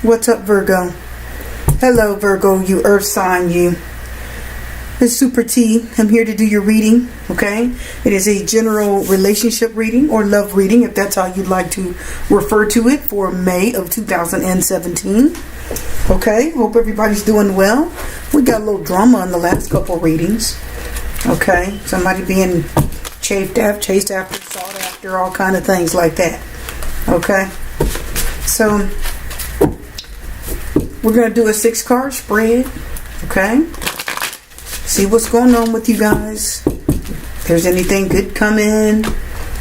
What's up, Virgo? Hello, Virgo, you earth sign, you. It's Super T. I'm here to do your reading, okay? It is a general relationship reading or love reading, if that's how you'd like to refer to it, for May of 2017. Okay, hope everybody's doing well. We got a little drama in the last couple readings. Okay, somebody being chased after, sought after, all kind of things like that. Okay, so we're going to do a 6-card spread. Okay, see what's going on with you guys. If there's anything good coming,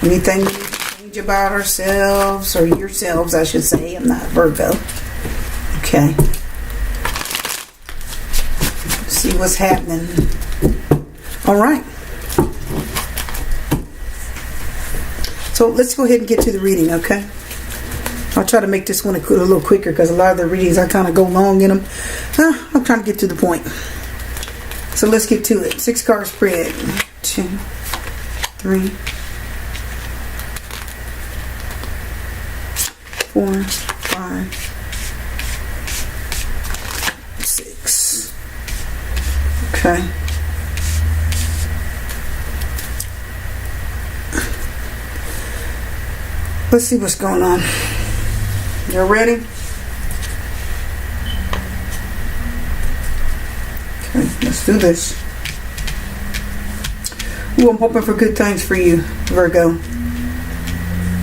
anything we need to change about ourselves, or yourselves, I should say. I'm not Virgo. Okay, see what's happening. All right. So let's go ahead and get to the reading, okay? I'll try to make this one a little quicker because a lot of the readings I kind of go long in them. I'm trying to get to the point. So let's get to it. 6-card spread. 2, 3, 4, 5, 6. Okay. Let's see what's going on. You ready? Okay, let's do this. Ooh, I'm hoping for good things for you, Virgo.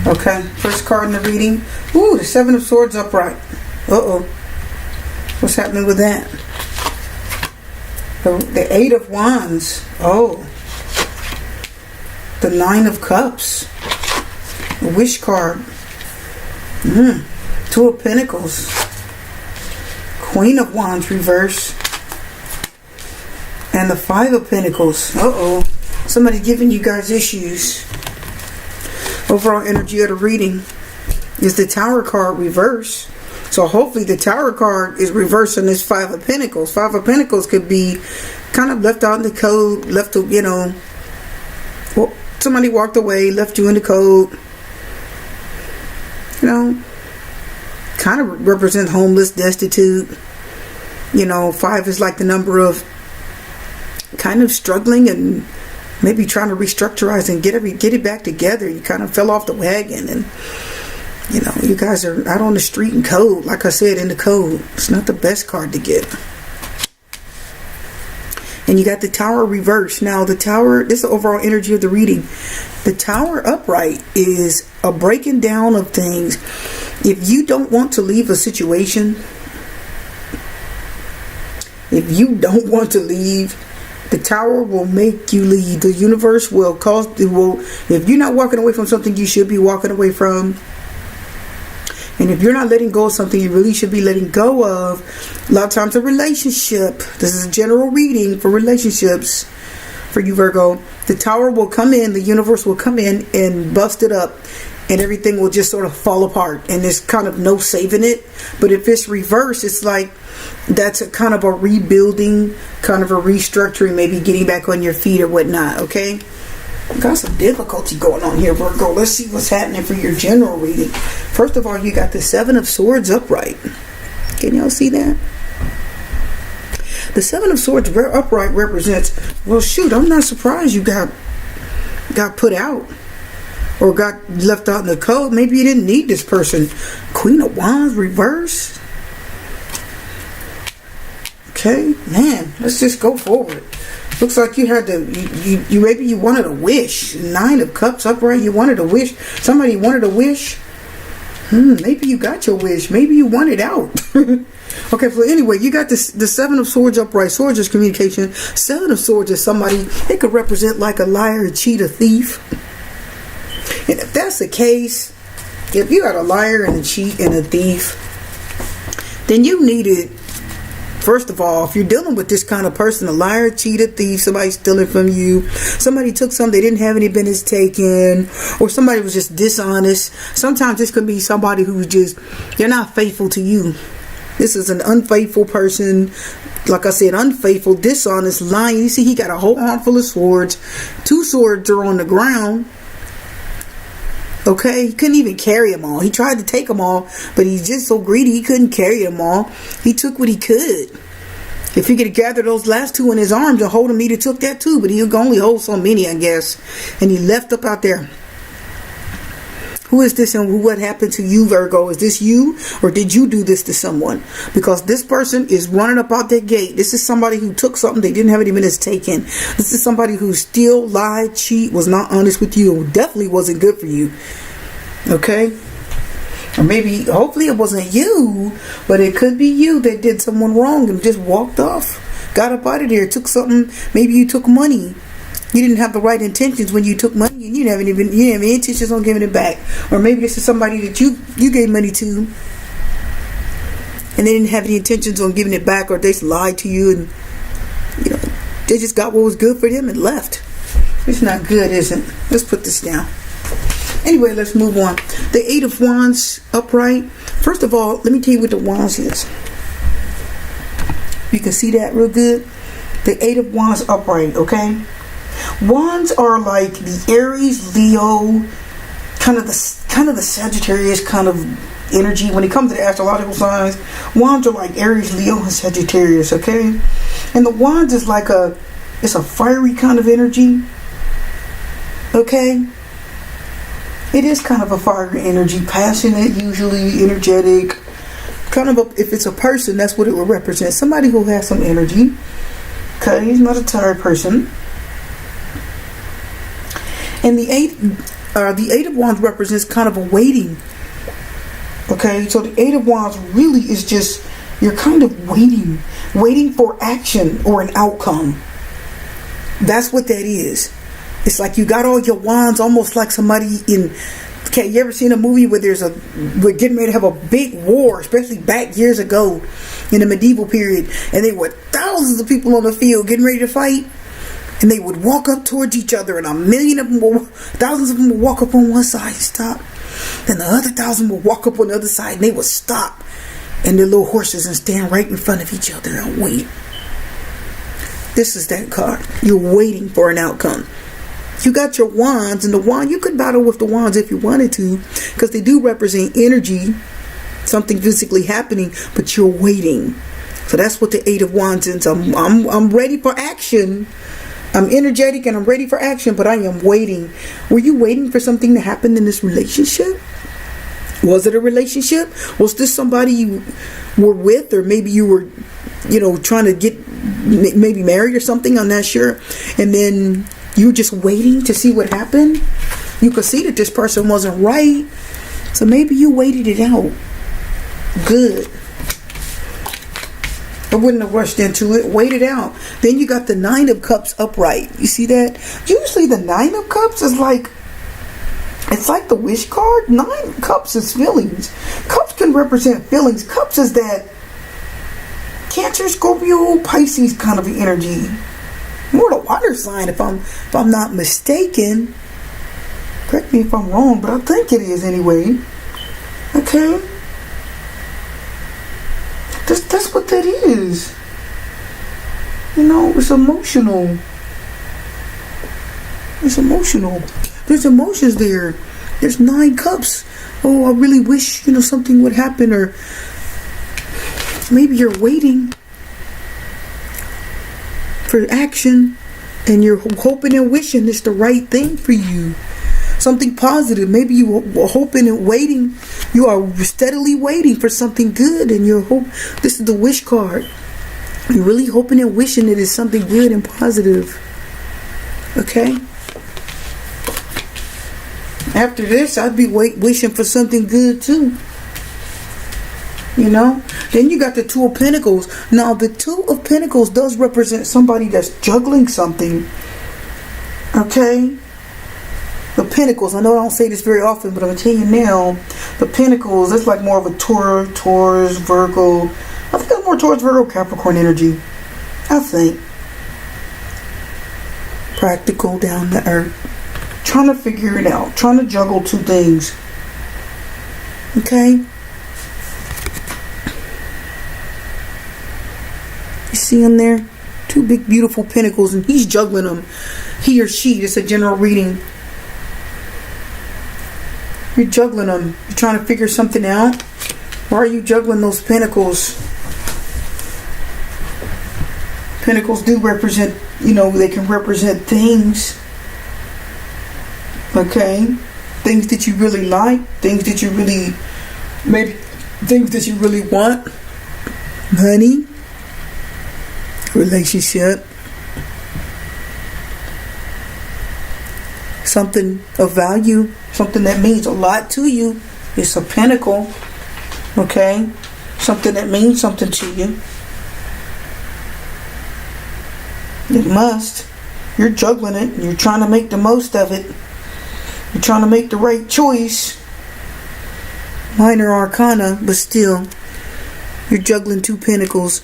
Okay, first card in the reading. Ooh, the 7 of Swords upright. Uh-oh. What's happening with that? The 8 of Wands. Oh. The 9 of Cups. Wish card. 2 of Pentacles. Queen of Wands reverse. And the 5 of Pentacles. Uh-oh. Somebody giving you guys issues. Overall energy of the reading is the Tower card reverse. So hopefully the Tower card is reversing this 5 of Pentacles. 5 of Pentacles could be kind of left out in the cold. Left, well, somebody walked away, left you in the cold. Kind of represent homeless, destitute. 5 is like the number of kind of struggling and maybe trying to restructurize and get it back together. You kind of fell off the wagon, and you guys are out on the street in cold. Like I said, in the cold. It's not the best card to get. And you got the Tower reverse. Now the Tower, this is the overall energy of the reading. The Tower upright is a breaking down of things. If you don't want to leave a situation, if the Tower will make you leave. The universe will if you're not walking away from something you should be walking away from, and if you're not letting go of something you really should be letting go of, a lot of times a relationship, this is a general reading for relationships for you, Virgo, the Tower will come in, the universe will come in and bust it up, and everything will just sort of fall apart, and there's kind of no saving it. But if it's reversed, it's like that's a kind of a rebuilding, kind of a restructuring, maybe getting back on your feet or whatnot. Okay, got some difficulty going on here, Virgo. Let's see what's happening for your general reading. First of all, you got the 7 of Swords upright. Can y'all see that? The 7 of Swords upright represents, well, shoot, I'm not surprised you got put out or got left out in the cold. Maybe you didn't need this person. Queen of Wands reverse. Okay, man, let's just go forward. Looks like you had to, maybe you wanted a wish. 9 of Cups upright, you wanted a wish. Somebody wanted a wish. Maybe you got your wish. Maybe you wanted out. Okay, so anyway, you got the 7 of Swords upright. Swords is communication. 7 of Swords is somebody, it could represent like a liar, a cheat, a thief. And if that's the case, if you got a liar and a cheat and a thief, then you needed, first of all, if you're dealing with this kind of person, a liar, cheater, thief, somebody stealing from you, somebody took something they didn't have any business taking, or somebody was just dishonest. Sometimes this could be somebody who's just, they're not faithful to you. This is an unfaithful person. Like I said, unfaithful, dishonest, lying. You see, he got a whole armful of swords. 2 swords are on the ground. Okay, he couldn't even carry them all. He tried to take them all, but he's just so greedy he couldn't carry them all. He took what he could. If he could have gathered those last 2 in his arms and hold them, he'd have took that too. But he could only hold so many, I guess. And he left up out there. Who is this and what happened to you, Virgo? Is this you, or did you do this to someone? Because this person is running up out that gate. This is somebody who took something they didn't have any minutes taken. This is somebody who still lied, cheat, was not honest with you, and definitely wasn't good for you. Okay? Or maybe, hopefully it wasn't you, but it could be you that did someone wrong and just walked off. Got up out of there, took something. Maybe you took money. You didn't have the right intentions when you took money, and you didn't have any intentions on giving it back. Or maybe this is somebody that you gave money to, and they didn't have any intentions on giving it back, or they just lied to you, and they just got what was good for them and left. It's not good, is it? Let's put this down. Anyway, let's move on. The 8 of Wands upright. First of all, let me tell you what the Wands is. You can see that real good. The 8 of Wands upright, okay? Wands are like the Aries, Leo, kind of the Sagittarius kind of energy. When it comes to the astrological signs, Wands are like Aries, Leo, and Sagittarius, okay? And the Wands is like it's a fiery kind of energy, okay? It is kind of a fiery energy, passionate, usually energetic. Kind of if it's a person, that's what it would represent. Somebody who has some energy. Okay, he's not a tired person. And the eight of Wands represents kind of a waiting. Okay, so the 8 of Wands really is just, you're kind of waiting for action or an outcome. That's what that is. It's like you got all your wands, almost like somebody in. Okay, you ever seen a movie where we're getting ready to have a big war, especially back years ago in the medieval period, and there were thousands of people on the field getting ready to fight, and they would walk up towards each other, and thousands of them would walk up on one side and stop, then the other 1,000 would walk up on the other side and they would stop, and their little horses, and stand right in front of each other and wait. This is that card. You're waiting for an outcome. You got your wands, and the wand, you could battle with the wands if you wanted to, because they do represent energy, something physically happening, but you're waiting. So that's what the 8 of Wands is. I'm ready for action. I'm energetic and I'm ready for action, but I am waiting. Were you waiting for something to happen in this relationship? Was it a relationship? Was this somebody you were with, or maybe you were, trying to get maybe married or something? I'm not sure. And then you were just waiting to see what happened. You could see that this person wasn't right, so maybe you waited it out. Good. I wouldn't have rushed into it. Wait it out. Then you got the 9 of Cups upright. You see that? Usually the 9 of Cups is like, it's like the wish card. 9 Cups is feelings. Cups can represent feelings. Cups is that Cancer, Scorpio, Pisces kind of energy. More the water sign, if I'm not mistaken. Correct me if I'm wrong, but I think it is anyway. Okay. That's what that is. It's emotional. It's emotional. There's emotions there. There's 9 cups. Oh, I really wish, something would happen, or maybe you're waiting for action, and you're hoping and wishing it's the right thing for you, something positive. Maybe you were hoping and waiting. You are steadily waiting for something good, and this is the wish card. You're really hoping and wishing it is something good and positive. Okay. After this, I'd be wishing for something good too. Then you got the 2 of Pentacles. Now the 2 of Pentacles does represent somebody that's juggling something. Okay. The Pentacles, I know I don't say this very often, but I'm going to tell you now, the Pentacles, it's like more of a Taurus, Virgo. I think it's more towards Virgo, Capricorn energy. I think. Practical, down to earth. Trying to figure it out. Trying to juggle 2 things. Okay. You see him there? 2 big, beautiful pentacles, and he's juggling them. He or she, it's a general reading. You're juggling them. You're trying to figure something out. Why are you juggling those pentacles? Pentacles do represent, they can represent things. Okay? Things that you really like. Things that you really, maybe things that you really want. Money. Relationship. Something of value. Something that means a lot to you. It's a pentacle. Okay? Something that means something to you. It must. You're juggling it. You're trying to make the most of it. You're trying to make the right choice. Minor arcana, but still. You're juggling two pentacles.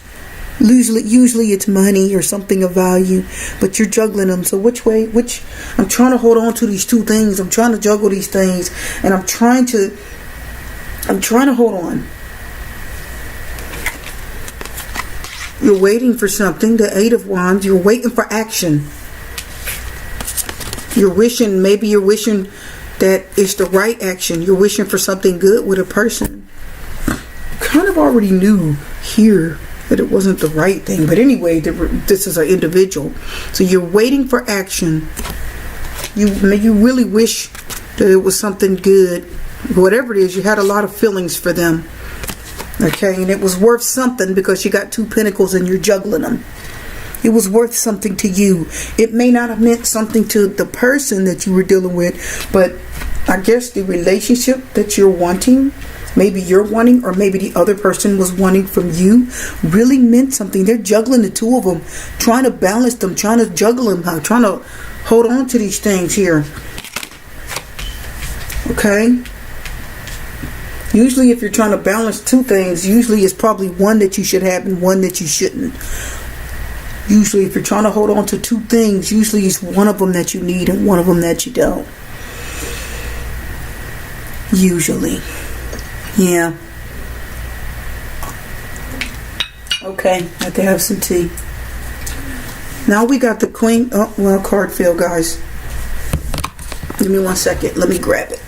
Usually it's money or something of value, but you're juggling them. So which I'm trying to hold on to these two things. I'm trying to juggle these things, and I'm trying to hold on. You're waiting for something, the Eight of Wands. You're waiting for action. Maybe you're wishing that it's the right action. You're wishing for something good with a person. Kind of already knew here that it wasn't the right thing. But anyway, this is an individual. So you're waiting for action. You really wish that it was something good. Whatever it is, you had a lot of feelings for them. Okay, and it was worth something because you got two pentacles and you're juggling them. It was worth something to you. It may not have meant something to the person that you were dealing with, but I guess the relationship that you're wanting, maybe you're wanting, or maybe the other person was wanting from you, really meant something. They're juggling the two of them, trying to balance them, trying to juggle them, trying to hold on to these things here. Okay? Usually if you're trying to balance two things, usually it's probably one that you should have and one that you shouldn't. Usually if you're trying to hold on to two things, usually it's one of them that you need and one of them that you don't. Usually. Yeah. Okay, I have to have some tea. Now we got the Queen. Oh, well, card fell, guys. Give me 1 second. Let me grab it.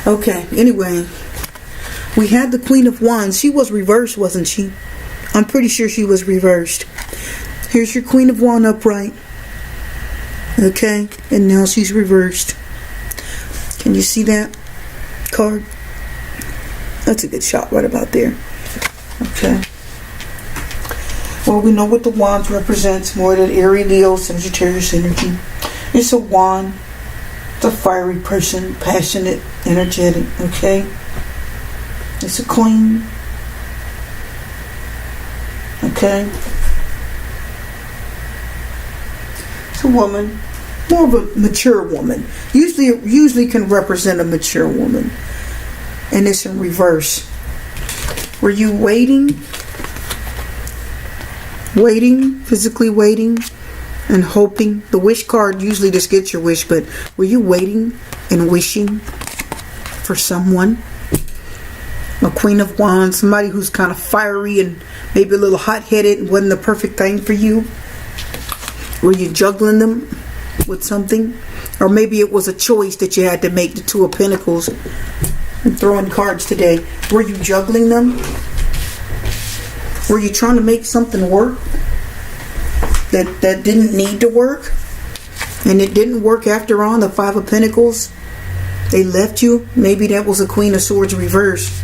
Okay, anyway, we had the Queen of Wands. She was reversed, wasn't she? I'm pretty sure she was reversed. Here's your Queen of Wands upright. Okay, and now she's reversed. Can you see that card? That's a good shot right about there. Okay. Well, we know what the Wands represents. More than Aries, Leo, Sagittarius energy. It's a wand. It's a fiery person, passionate, energetic, okay? It's a queen. Okay? It's a woman. More of a mature woman. Usually can represent a mature woman. And it's in reverse. Were you waiting? Waiting, physically waiting and hoping? The wish card usually just gets your wish, but were you waiting and wishing for someone? A Queen of Wands, somebody who's kind of fiery and maybe a little hot-headed and wasn't the perfect thing for you? Were you juggling them with something? Or maybe it was a choice that you had to make, the Two of Pentacles. I'm throwing cards today. Were you juggling them? Were you trying to make something work that didn't need to work? And it didn't work after all. The Five of Pentacles, they left you. Maybe that was a Queen of Swords reverse.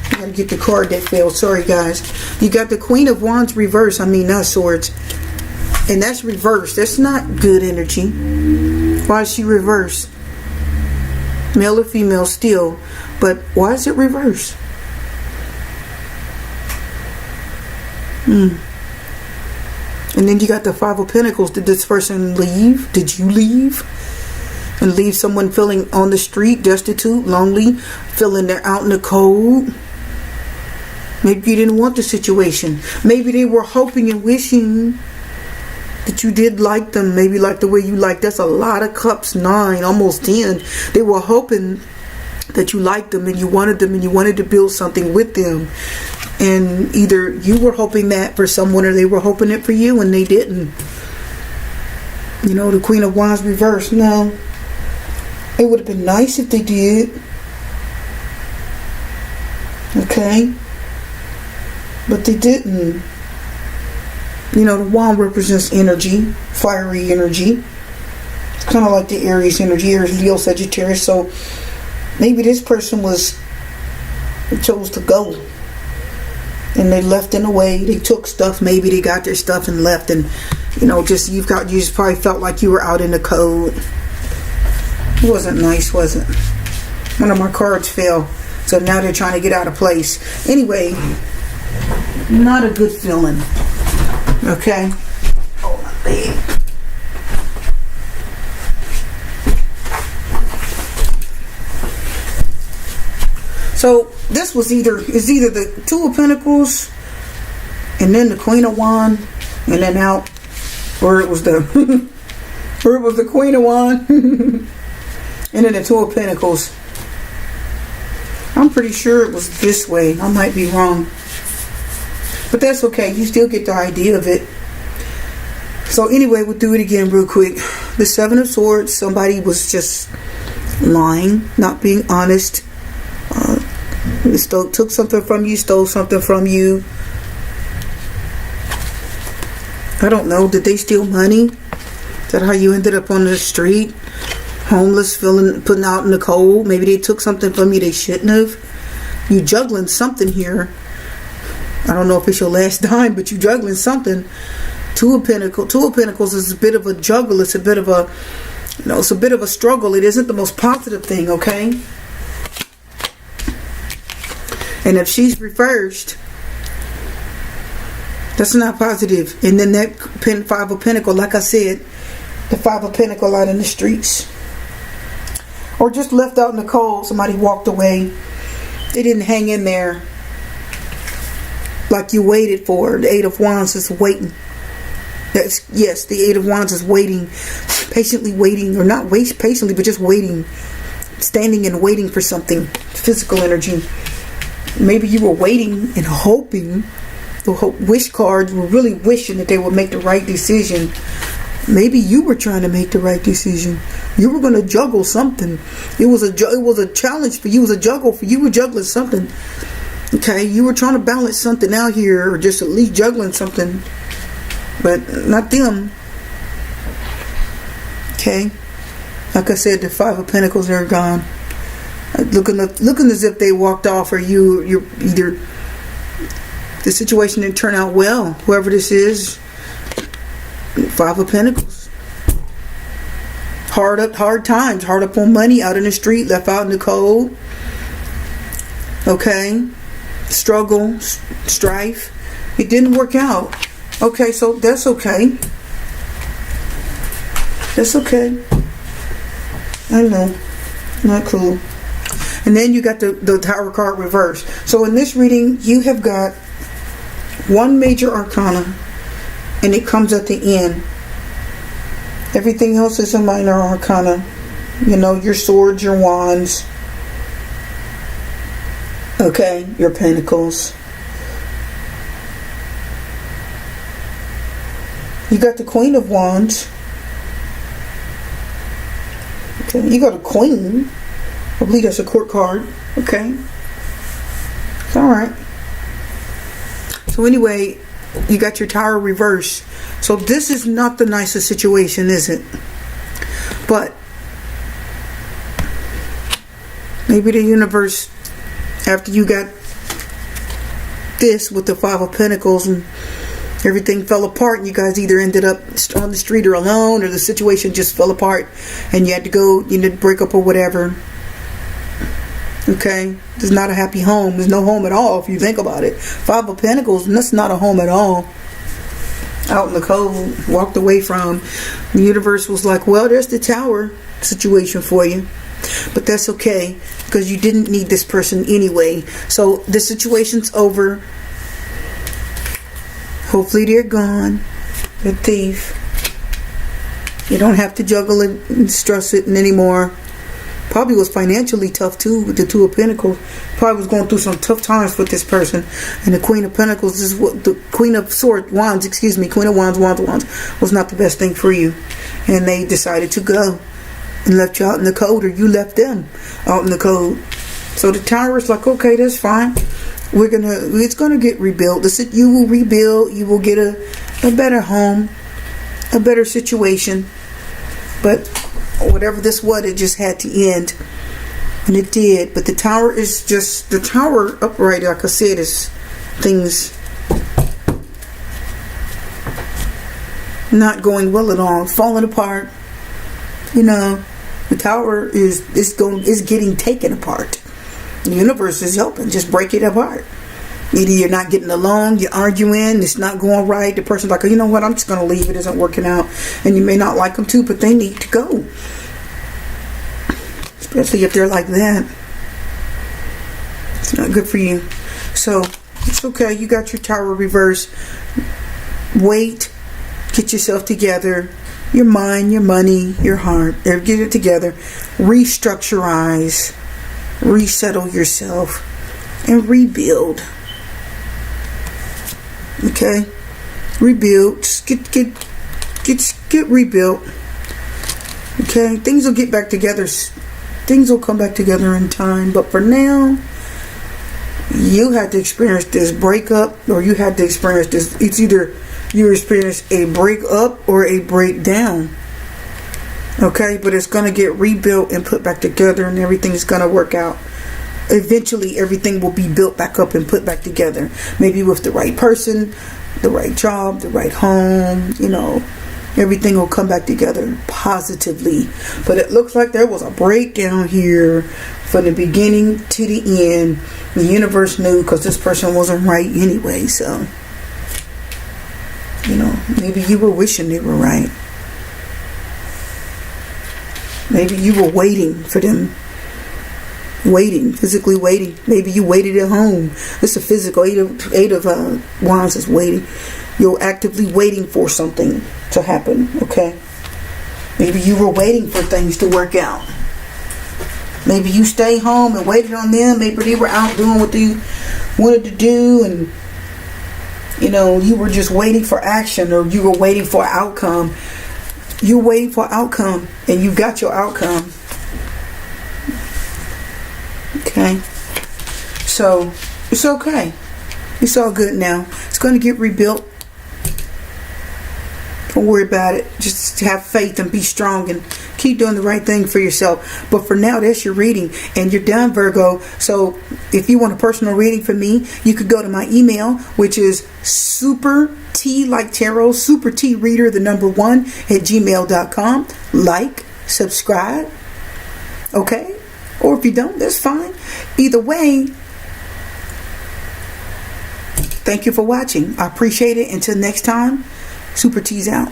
I gotta get the card that fell. Sorry, guys. You got the Queen of Wands reverse. I mean, not swords. And that's reverse. That's not good energy. Why is she reverse? Male or female still. But why is it reverse? And then you got the Five of Pentacles. Did this person leave? Did you leave? And leave someone feeling on the street, destitute, lonely, feeling they're out in the cold? Maybe you didn't want the situation. Maybe they were hoping and wishing that you did like them. Maybe like the way you like. That's a lot of cups. 9, almost 10. They were hoping that you liked them and you wanted to build something with them. And either you were hoping that for someone or they were hoping it for you and they didn't. You know, the Queen of Wands reversed. No. It would have been nice if they did. Okay? But they didn't. You know, the wand represents energy, fiery energy. It's kind of like the Aries energy, Aries, Leo, Sagittarius. So maybe this person chose to go. And they left in a way. They took stuff. Maybe they got their stuff and left. And, you know, you just probably felt like you were out in the cold. It wasn't nice, was it? One of my cards fell. So now they're trying to get out of place. Anyway, not a good feeling. Okay? Oh, my babe. So this was either the Two of Pentacles and then the Queen of Wands and then out, or it was the Queen of Wands and then the Two of Pentacles. I'm pretty sure it was this way. I might be wrong, but that's okay. You still get the idea of it. So anyway, we'll do it again real quick. The Seven of Swords. Somebody was just lying, not being honest. Took something from you, stole something from you. I don't know. Did they steal money? Is that how you ended up on the street? Homeless, putting out in the cold? Maybe they took something from you they shouldn't have. You juggling something here. I don't know if it's your last dime, but you juggling something. Two of Pentacles is a bit of a juggle. It's a bit of a, it's a bit of a struggle. It isn't the most positive thing, okay? And if she's reversed, that's not positive. And then that Five of Pentacles, like I said, the Five of Pentacles out in the streets. Or just left out in the cold. Somebody walked away. They didn't hang in there like you waited for. The Eight of Wands is waiting. Yes, the Eight of Wands is waiting. Patiently waiting. Or not wait patiently, but just waiting. Standing and waiting for something. Physical energy. Maybe you were waiting and hoping. The wish cards were really wishing that they would make the right decision. Maybe you were trying to make the right decision. You were going to juggle something. It was a challenge for you. It was a juggle for you. You were juggling something. Okay, you were trying to balance something out here, or just at least juggling something, but not them. Okay, like I said, the Five of Pentacles are gone. Looking as if they walked off, or you're either the situation didn't turn out well. Whoever this is, Five of Pentacles. Hard times, hard up on money, out in the street, left out in the cold. Okay, struggle, strife. It didn't work out. Okay, so that's okay. That's okay. I know, not cool. And then you got the Tower card reversed. So in this reading, you have got one major arcana, and it comes at the end. Everything else is a minor arcana. You know, your swords, your wands. Okay, your pentacles. You got the Queen of Wands. Okay, you got a Queen. I believe that's a court card. Okay. It's alright. So anyway, you got your Tower reversed. So this is not the nicest situation, is it? But maybe the universe, after you got this with the Five of Pentacles and everything fell apart, and you guys either ended up on the street or alone, or the situation just fell apart and you had to go, break up or whatever. Okay, this is not a happy home. There's no home at all if you think about it. Five of Pentacles, that's not a home at all. Out in the cold, walked away from. The universe was like, well, there's the Tower situation for you. But that's okay, because you didn't need this person anyway. So the situation's over. Hopefully they're gone. The thief. You don't have to juggle it and stress it anymore. Probably was financially tough too with the Two of Pentacles. Probably was going through some tough times with this person. And the Queen of Pentacles is what the Queen of Wands, Queen of Wands was not the best thing for you. And they decided to go and left you out in the cold, or you left them out in the cold. So the Tower is like, okay, that's fine. It's gonna get rebuilt. You will rebuild. You will get a better home, a better situation. But whatever this was, it just had to end, and it did. But the Tower is just the Tower upright. Like I said, is things not going well at all, falling apart. You know, the Tower is getting taken apart. The universe is helping just break it apart. Either you're not getting along, you're arguing, it's not going right. The person's like, oh, you know what, I'm just going to leave. It isn't working out. And you may not like them too, but they need to go. Especially if they're like that. It's not good for you. So, it's okay. You got your Tower reverse. Wait. Get yourself together. Your mind, your money, your heart. Get it together. Restructurize. Resettle yourself. And rebuild. Okay, rebuild. Just get rebuilt. Okay, things will get back together. Things will come back together in time. But for now, you had to experience this breakup, or you had to experience this. It's either you experience a breakup or a breakdown. Okay, but it's gonna get rebuilt and put back together, and everything's gonna work out. Eventually everything will be built back up and put back together, maybe with the right person, the right job, the right home. You know, everything will come back together positively. But it looks like there was a breakdown here from the beginning to the end. The universe knew, because this person wasn't right anyway. So, you know, maybe you were wishing they were right. Maybe you were waiting for them. Physically waiting. Maybe you waited at home. It's a physical. Eight of Wands is waiting. You're actively waiting for something to happen. Okay. Maybe you were waiting for things to work out. Maybe you stayed home and waited on them. Maybe they were out doing what they wanted to do, and you know, you were just waiting for action, or you were waiting for an outcome. You're waiting for an outcome, and you got your outcome. Okay, so it's okay. It's all good now. It's going to get rebuilt. Don't worry about it. Just have faith and be strong and keep doing the right thing for yourself. But for now, that's your reading, and you're done, Virgo. So if you want a personal reading from me, you could go to my email, which is super T like tarot, super T reader, the number 1 at gmail.com. Like, subscribe. Okay. Or if you don't, that's fine. Either way, thank you for watching. I appreciate it. Until next time, Super T's out.